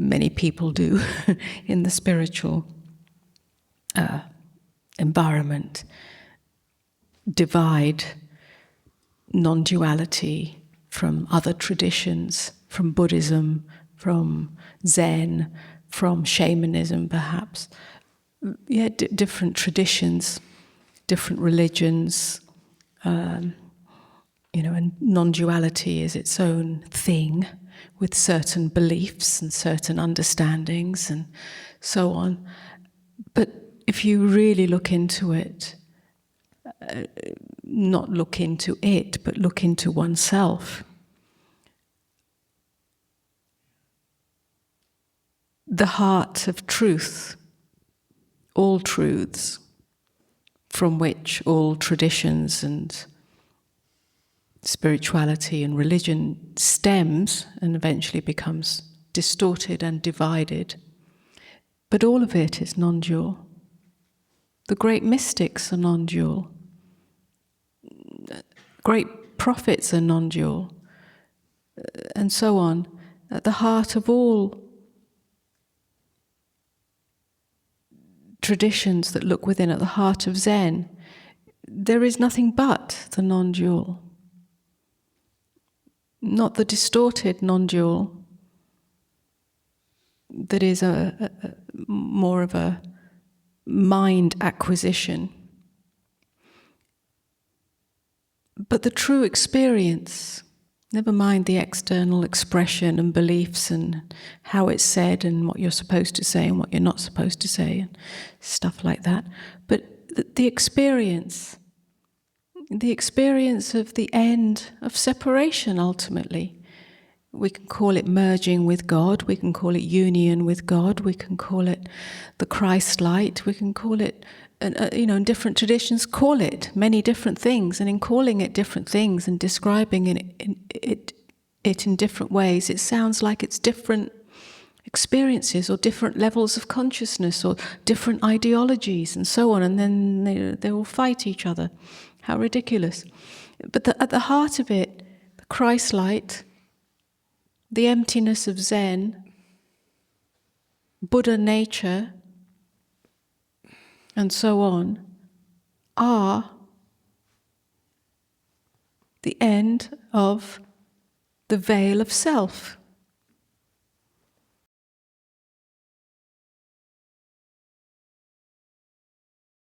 many people do in the spiritual environment, divide non-duality from other traditions, from Buddhism, from Zen, from shamanism perhaps. Yeah, different traditions, different religions, and non-duality is its own thing with certain beliefs and certain understandings and so on. But if you really look into it, not look into it, but look into oneself, the heart of truth, all truths, from which all traditions and spirituality and religion stems and eventually becomes distorted and divided. But all of it is non-dual. The great mystics are non-dual. Great prophets are non-dual. And so on. At the heart of all traditions that look within, at the heart of Zen, there is nothing but the non-dual. Not the distorted non-dual that is a more of a mind acquisition, but the true experience. Never mind the external expression and beliefs and how it's said and what you're supposed to say and what you're not supposed to say and stuff like that. But the experience of the end of separation, ultimately. We can call it merging with God, we can call it union with God, we can call it the Christ light, we can call it, in different traditions call it many different things, and in calling it different things and describing it in different ways, it sounds like it's different experiences or different levels of consciousness or different ideologies and so on, and then they all fight each other. How ridiculous. But at the heart of it, the Christ light, the emptiness of Zen, Buddha nature, and so on, are the end of the veil of self.